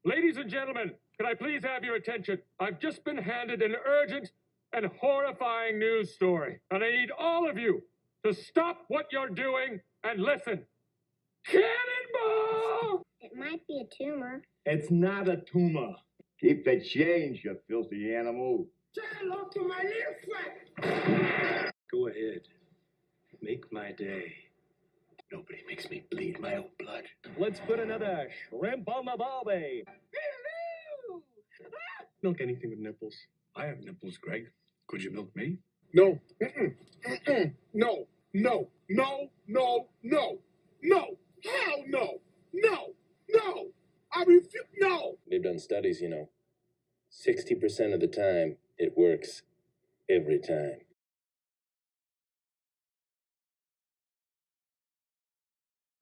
Ladies and gentlemen, can I please have your attention? I've just been handed an urgent and horrifying news story, and I need all of you to stop what you're doing and listen. Cannonball! It might be a tumor. It's not a tumor. Keep the change, you filthy animal. Say hello to my little friend. Go ahead. Make my day. Nobody makes me bleed my own blood. Let's put another shrimp on the barbie. Milk anything with nipples. I have nipples, Greg. Could you milk me? No. No. No. No. No. No. No. Hell no. No. No. I refuse. No. They've done studies, 60% of the time, it works every time.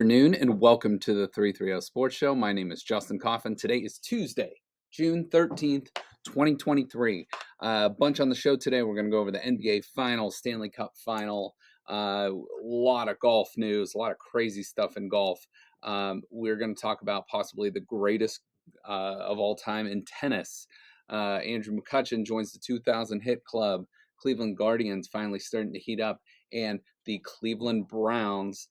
Afternoon and welcome to the 330 Sports Show. My name is Justin Coffin. Today is Tuesday, June 13th, 2023. A bunch on the show today. We're going to go over the NBA Finals, Stanley Cup Final, a lot of golf news, a lot of crazy stuff in golf. We're going to talk about possibly the greatest of all time in tennis. Andrew McCutchen joins the 2000 hit club. Cleveland Guardians finally starting to heat up, and the Cleveland Browns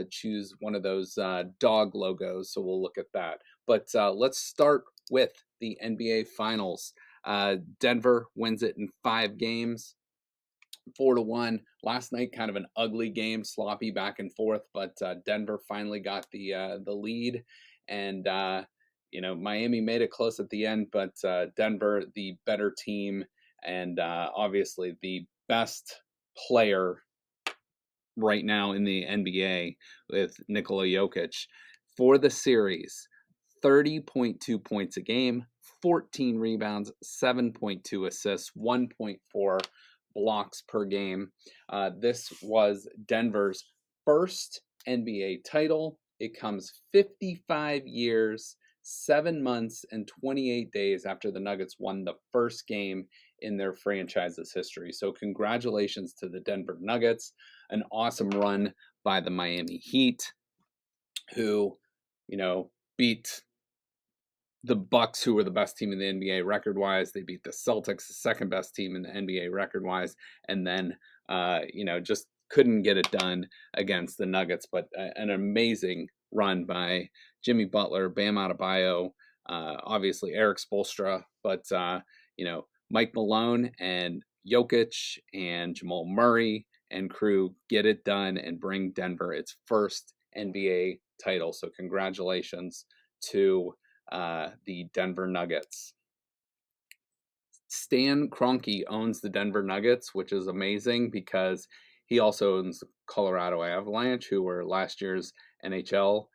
choose one of those dog logos, so we'll look at that. But let's start with the NBA Finals. Denver wins it in 5 games, 4-1. Last night, kind of an ugly game, sloppy back and forth, but Denver finally got the lead, and Miami made it close at the end, but Denver, the better team, and obviously the best player right now in the NBA with Nikola Jokic for the series. 30.2 points a game, 14 rebounds, 7.2 assists, 1.4 blocks per game. This was Denver's first NBA title. It comes 55 years, 7 months, and 28 days after the Nuggets won the first game in their franchise's history. So congratulations to the Denver Nuggets. An awesome run by the Miami Heat, who, beat the Bucks, who were the best team in the NBA record-wise. They beat the Celtics, the second best team in the NBA record-wise, and then, just couldn't get it done against the Nuggets. But an amazing run by Jimmy Butler, Bam Adebayo, obviously Eric Spoelstra, but, Mike Malone and Jokic and Jamal Murray and crew get it done and bring Denver its first NBA title. So congratulations to the Denver Nuggets. Stan Kroenke owns the Denver Nuggets, which is amazing because he also owns the Colorado Avalanche, who were last year's NHL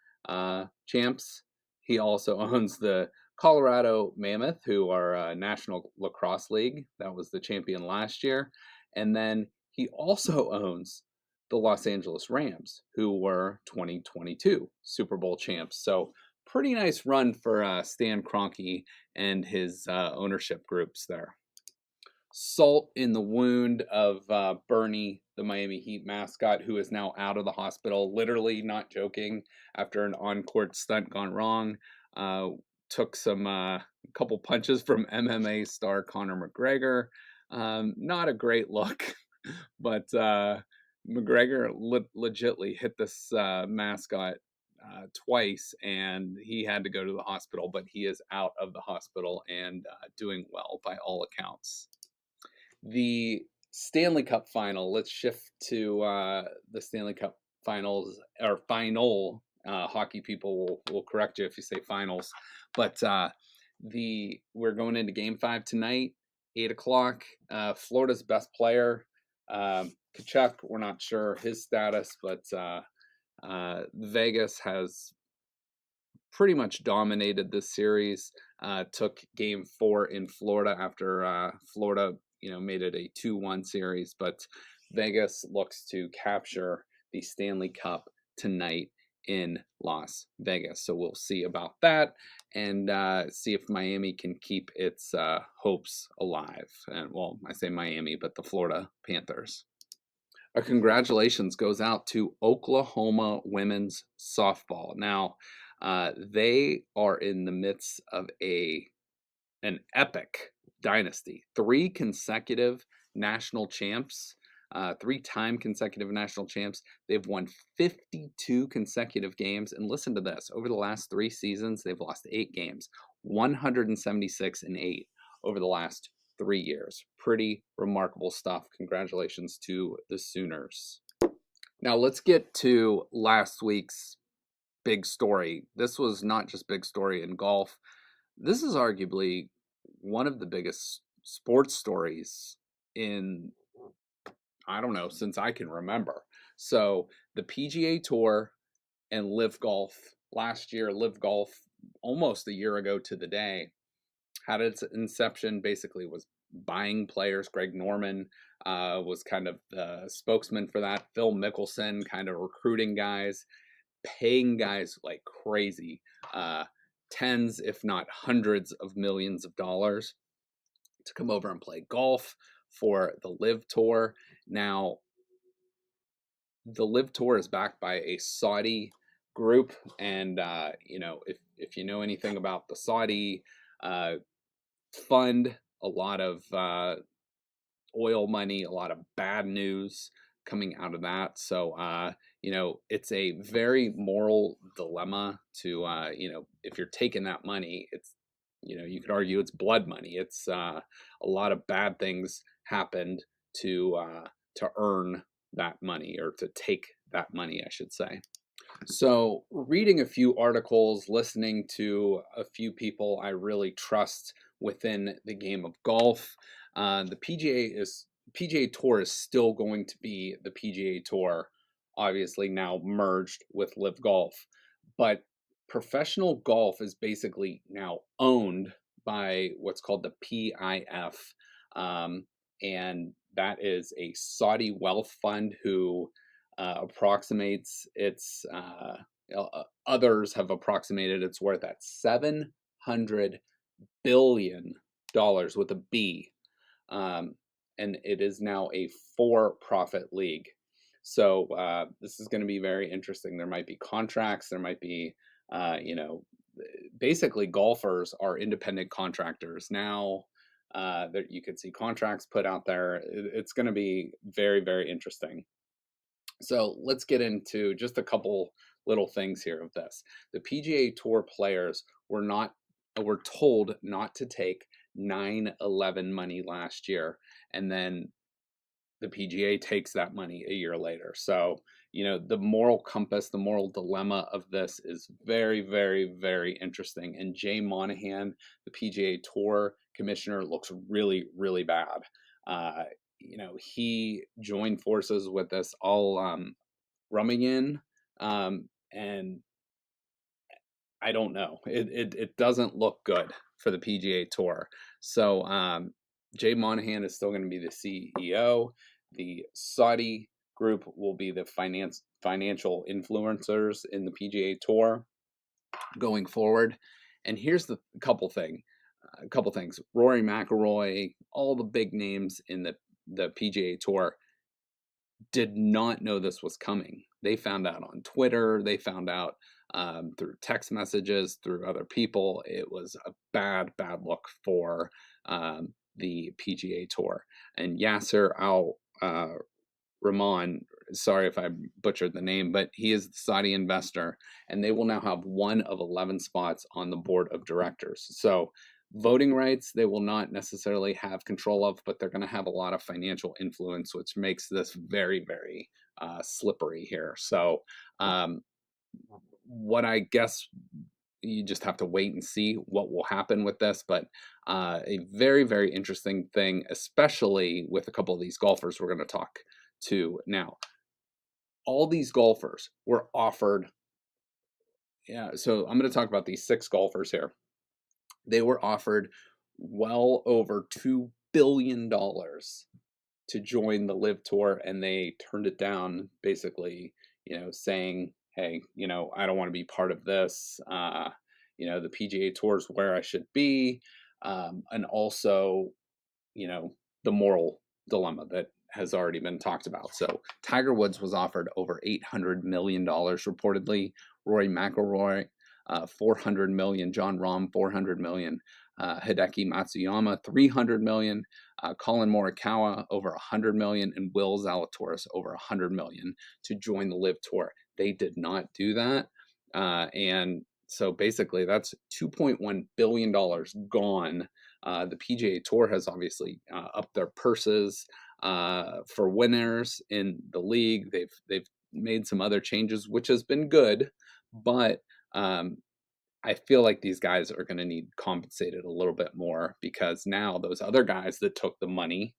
champs. He also owns the Colorado Mammoth, who are a National Lacrosse League. That was the champion last year. And then he also owns the Los Angeles Rams, who were 2022 Super Bowl champs. So pretty nice run for Stan Kroenke and his ownership groups there. Salt in the wound of Bernie, the Miami Heat mascot, who is now out of the hospital, literally not joking, after an on-court stunt gone wrong. Took some couple punches from MMA star Conor McGregor. Not a great look, but McGregor legitly hit this mascot twice, and he had to go to the hospital, but he is out of the hospital and doing well by all accounts. The Stanley Cup Final. Let's shift to the Stanley Cup Finals, or final. Hockey people will correct you if you say finals, but we're going into Game 5 tonight, 8:00. Florida's best player, Kachuk, we're not sure his status, but Vegas has pretty much dominated this series. Took Game 4 in Florida after Florida, made it a 2-1 series, but Vegas looks to capture the Stanley Cup tonight in Las Vegas. So we'll see about that and see if Miami can keep its hopes alive. And I say Miami, but the Florida Panthers. Our congratulations goes out to Oklahoma women's softball. Now, They are in the midst of an epic dynasty. 3 consecutive national champs, 3-time consecutive national champs. They've won 52 consecutive games. And listen to this. Over the last 3 seasons, they've lost 8 games, 176-8 over the last 3 years. Pretty remarkable stuff. Congratulations to the Sooners. Now let's get to last week's big story. This was not just big story in golf. This is arguably one of the biggest sports stories in, I don't know, since I can remember. So the PGA Tour and Live Golf last year, Live Golf almost a year ago to the day, had its inception, basically was buying players. Greg Norman was kind of the spokesman for that. Phil Mickelson kind of recruiting guys, paying guys like crazy, tens, if not hundreds of millions of dollars to come over and play golf for the Live Tour. Now, the Live Tour is backed by a Saudi group, and if you know anything about the Saudi fund, a lot of oil money, a lot of bad news coming out of that. So it's a very moral dilemma to if you're taking that money, it's you could argue it's blood money. It's a lot of bad things happened to earn that money, or to take that money, I should say. So reading a few articles, listening to a few people I really trust within the game of golf, the PGA Tour is still going to be the PGA Tour, obviously now merged with Live Golf, but professional golf is basically now owned by what's called the PIF, and that is a Saudi wealth fund who approximates its, others have approximated its worth at $700 billion with a B, and it is now a for-profit league. So this is going to be very interesting. There might be contracts. There might be, basically golfers are independent contractors now. That you could see contracts put out there. It's going to be very, very interesting. So let's get into just a couple little things here of this. The PGA Tour players were told not to take 9/11 money last year, and then the PGA takes that money a year later. So, the moral compass, the moral dilemma of this is very, very, very interesting. And Jay Monahan, the PGA Tour commissioner, looks really, really bad. He joined forces with this all rumming in, and I don't know. It doesn't look good for the PGA Tour. So Jay Monahan is still going to be the CEO. The Saudi group will be the financial influencers in the PGA Tour going forward. And here's a couple things. Rory McIlroy, all the big names in the PGA Tour did not know this was coming. They found out on Twitter. They found out through text messages, through other people. It was a bad look for the PGA Tour. And Yasser Rahman, sorry if I butchered the name, but he is the Saudi investor, and they will now have 1 of 11 spots on the board of directors. So voting rights, they will not necessarily have control of, but they're going to have a lot of financial influence, which makes this very, very slippery here. So what I guess you just have to wait and see what will happen with this, but a very, very interesting thing, especially with a couple of these golfers we're going to talk to now. All these golfers were offered, so I'm going to talk about these 6 golfers here. They were offered well over $2 billion to join the Live Tour, and they turned it down, basically, saying, hey, I don't want to be part of this. The PGA Tour is where I should be. And also, the moral dilemma that has already been talked about. So Tiger Woods was offered over $800 million reportedly. Rory McIlroy $400 million. John Rahm, $400 million. Hideki Matsuyama, $300 million. Colin Morikawa, over $100 million. And Will Zalatoris, over $100 million to join the LIV Tour. They did not do that. And so basically that's $2.1 billion gone. The PGA Tour has obviously upped their purses for winners in the league. They've made some other changes, which has been good, but I feel like these guys are going to need compensated a little bit more, because now those other guys that took the money,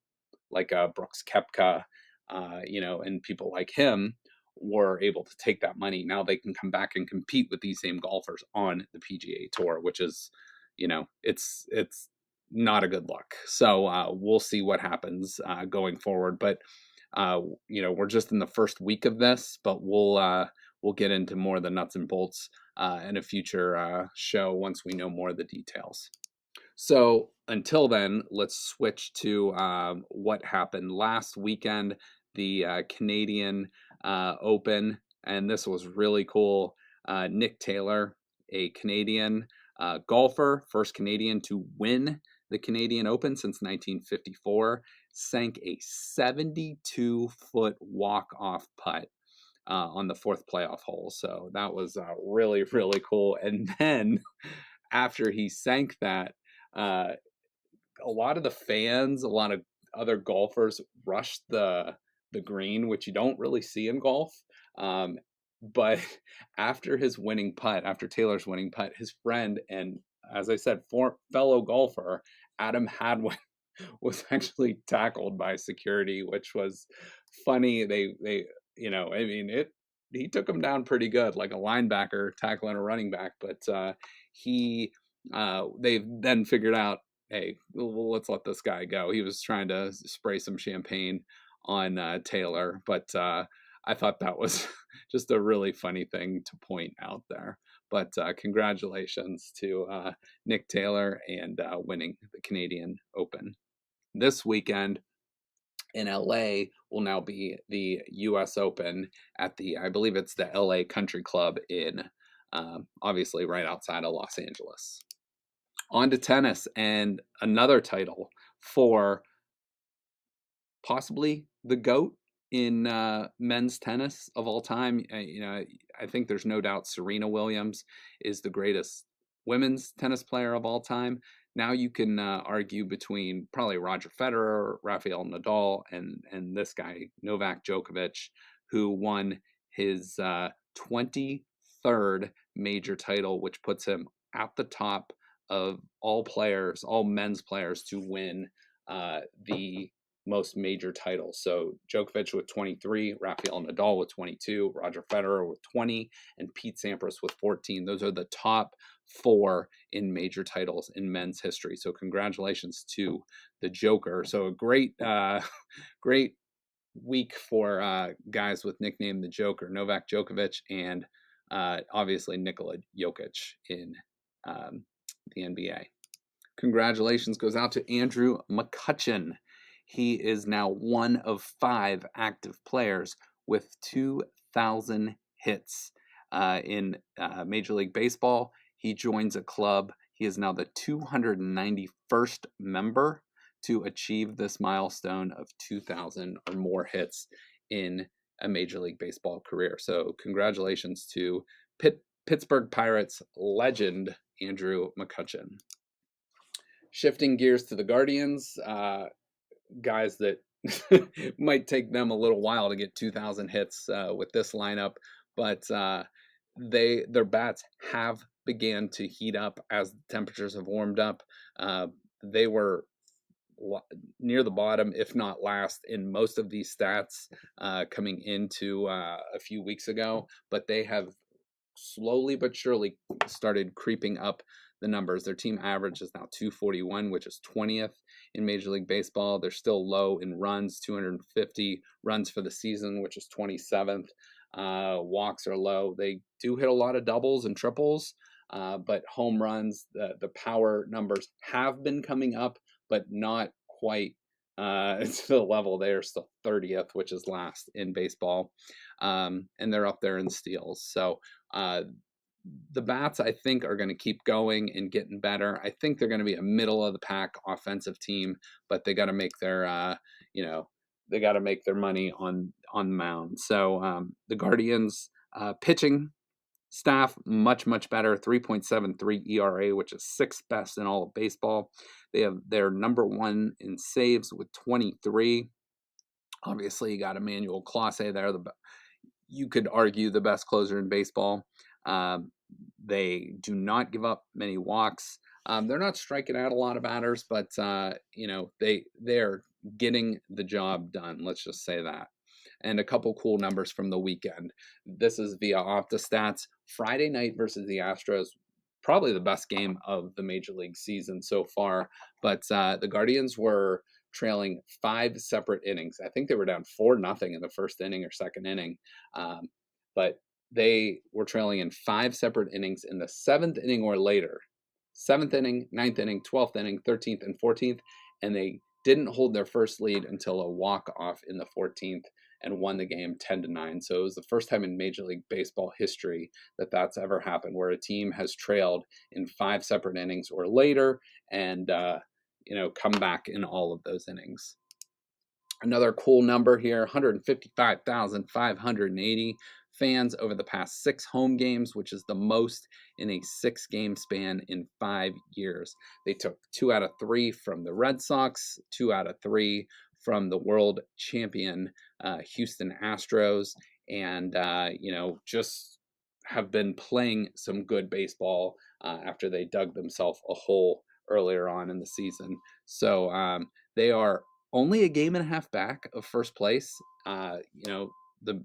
like Brooks Koepka, and people like him, were able to take that money. Now they can come back and compete with these same golfers on the PGA Tour, which is, it's not a good look. So we'll see what happens going forward. But we're just in the first week of this, but we'll get into more of the nuts and bolts in a future show once we know more of the details. So until then, let's switch to what happened last weekend, the Canadian Open, and this was really cool. Nick Taylor, a Canadian golfer, first Canadian to win the Canadian Open since 1954, sank a 72-foot walk-off putt on the fourth playoff hole. So that was really, really cool. And then after he sank that, a lot of the fans, a lot of other golfers rushed the green, which you don't really see in golf. But after his winning putt, after Taylor's winning putt, his friend and, as I said, fellow golfer Adam Hadwin was actually tackled by security, which was funny. He took him down pretty good, like a linebacker tackling a running back. But they then figured out, hey, well, let's let this guy go. He was trying to spray some champagne on Taylor, but I thought that was just a really funny thing to point out there. But congratulations to Nick Taylor and winning the Canadian Open. This weekend in LA will now be the US Open at I believe it's the LA Country Club in, obviously right outside of Los Angeles. On to tennis, and another title for possibly the GOAT in men's tennis of all time. I think there's no doubt Serena Williams is the greatest women's tennis player of all time. Now you can argue between probably Roger Federer, Rafael Nadal, and this guy, Novak Djokovic, who won his 23rd major title, which puts him at the top of all men's players to win the most major titles. So Djokovic with 23, Rafael Nadal with 22, Roger Federer with 20, and Pete Sampras with 14. Those are the top 4 in major titles in men's history. So congratulations to the Joker. So a great week for guys with nickname the Joker, Novak Djokovic and obviously Nikola Jokic in the NBA. Congratulations goes out to Andrew McCutchen. He is now one of 5 active players with 2,000 hits in Major League Baseball. He joins a club. He is now the 291st member to achieve this milestone of 2,000 or more hits in a Major League Baseball career. So congratulations to Pittsburgh Pirates legend Andrew McCutchen. Shifting gears to the Guardians, guys that might take them a little while to get 2,000 hits with this lineup, but their bats have began to heat up as the temperatures have warmed up. They were near the bottom, if not last, in most of these stats coming into a few weeks ago, but they have slowly but surely started creeping up the numbers. Their team average is now 241, which is 20th in Major League Baseball. They're still low in runs, 250 runs for the season, which is 27th. Walks are low. They do hit a lot of doubles and triples, but home runs, the power numbers have been coming up, but not quite to the level. They are still 30th, which is last in baseball, and they're up there in steals. So the bats, I think, are going to keep going and getting better. I think they're going to be a middle of the pack offensive team, but they got to make their, they got to make their money on the mound. So the Guardians pitching staff much better, 3.73 ERA, which is sixth best in all of baseball. They're number one in saves with 23. Obviously, you got Emmanuel Clase there. You could argue the best closer in baseball. They do not give up many walks. They're not striking out a lot of batters, but they're getting the job done. Let's just say that. And a couple cool numbers from the weekend. This is via OptaStats. Friday night versus the Astros, probably the best game of the Major League season so far. But the Guardians were trailing 5 separate innings. I think they were down 4-0 in the first inning or second inning. But they were trailing in 5 separate innings in the 7th inning or later. 7th inning, 9th inning, 12th inning, 13th, and 14th. And they didn't hold their first lead until a walk-off in the 14th and won the game 10-9. So it was the first time in Major League Baseball history that that's ever happened, where a team has trailed in 5 separate innings or later and come back in all of those innings. Another cool number here, 155,580 fans over the past 6 home games, which is the most in a 6-game span in 5 years. They took 2 out of 3 from the Red Sox, 2 out of 3 from the world champion Houston Astros, and just have been playing some good baseball after they dug themselves a hole earlier on in the season. So they are only a game and a half back of first place. The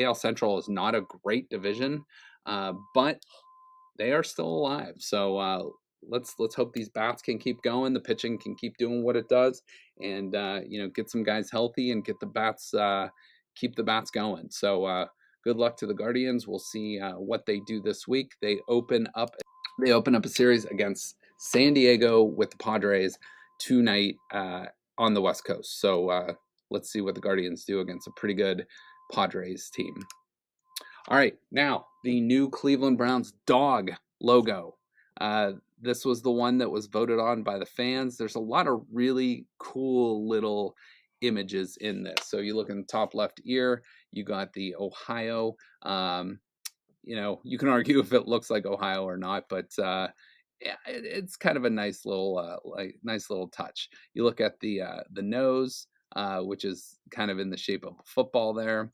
AL Central is not a great division, but they are still alive. So let's hope these bats can keep going. The pitching can keep doing what it does, and get some guys healthy and get the bats, keep the bats going. So good luck to the Guardians. We'll see what they do this week. They open up a series against San Diego with the Padres tonight on the West Coast. So let's see what the Guardians do against a pretty good Padres team. All right, now the new Cleveland Browns dog logo. This was the one that was voted on by the fans. There's a lot of really cool little images in this. So you look in the top left ear, you got the Ohio. You can argue if it looks like Ohio or not, but it's kind of a nice little touch. You look at the nose, which is kind of in the shape of a football there.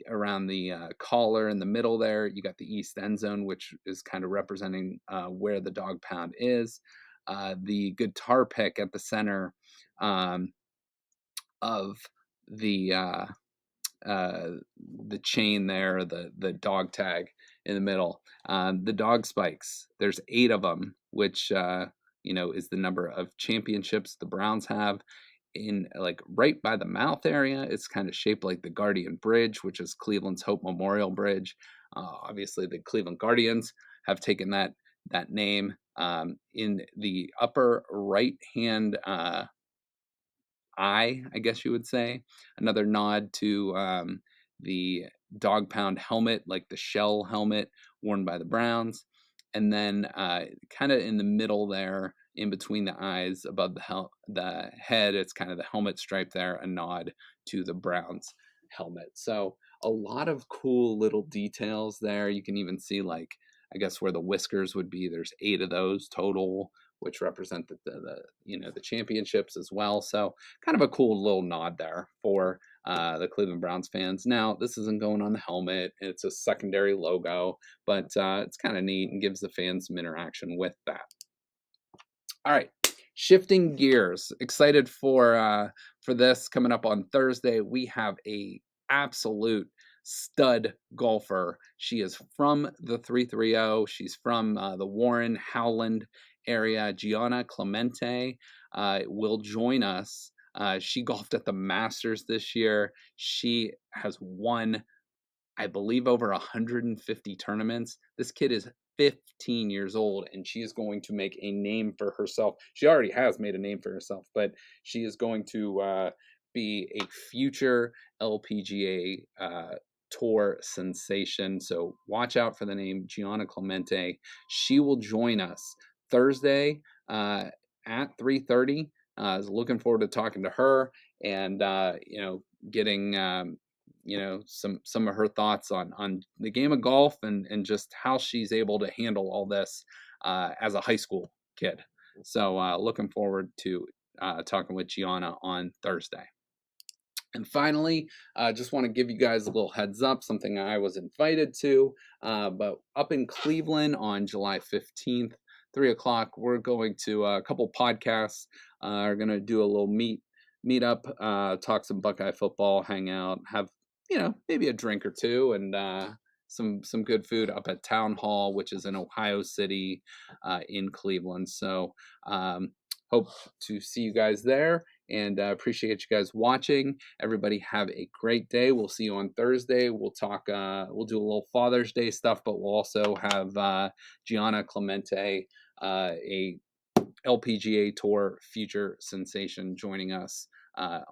Around the collar in the middle there, you got the east end zone, which is kind of representing where the dog pound is. The guitar pick at the center of the chain there, the dog tag in the middle. The dog spikes, there's 8 of them, which is the number of championships the Browns have. In right by the mouth area, it's kind of shaped like the Guardian Bridge, which is Cleveland's Hope Memorial Bridge. Obviously the Cleveland Guardians have taken that name. In the upper right hand eye, I guess you would say, another nod to the dog pound helmet, like the shell helmet worn by the Browns. And then kind of in the middle there, in between the eyes, above the head, it's kind of the helmet stripe there, a nod to the Browns helmet. So a lot of cool little details there. You can even see, I guess, where the whiskers would be. There's 8 of those total, which represent the championships as well. So kind of a cool little nod there for the Cleveland Browns fans. Now, this isn't going on the helmet. It's a secondary logo, but it's kind of neat and gives the fans some interaction with that. All right, shifting gears. Excited for this coming up on Thursday. We have a absolute stud golfer. She is from the 330. She's from the Warren Howland area. Gianna Clemente will join us. She golfed at the Masters this year. She has won, I believe, over 150 tournaments. This kid is 15 years old, and she is going to make a name for herself. She already has made a name for herself, but she is going to be a future LPGA Tour sensation. So watch out for the name Gianna Clemente. She will join us Thursday at 3:30. Looking forward to talking to her and getting some of her thoughts on the game of golf and just how she's able to handle all this as a high school kid. So looking forward to talking with Gianna on Thursday. And finally, just want to give you guys a little heads up, something I was invited to, but up in Cleveland on July 15th, 3 o'clock, we're going to a couple podcasts, are going to do a little meet up, talk some Buckeye football, hang out, have, maybe a drink or two, and some good food up at Town Hall, which is in Ohio City in Cleveland. So hope to see you guys there, and appreciate you guys watching. Everybody have a great day. We'll see you on Thursday. We'll talk, we'll do a little Father's Day stuff, but we'll also have Gianna Clemente, a LPGA Tour future sensation, joining us on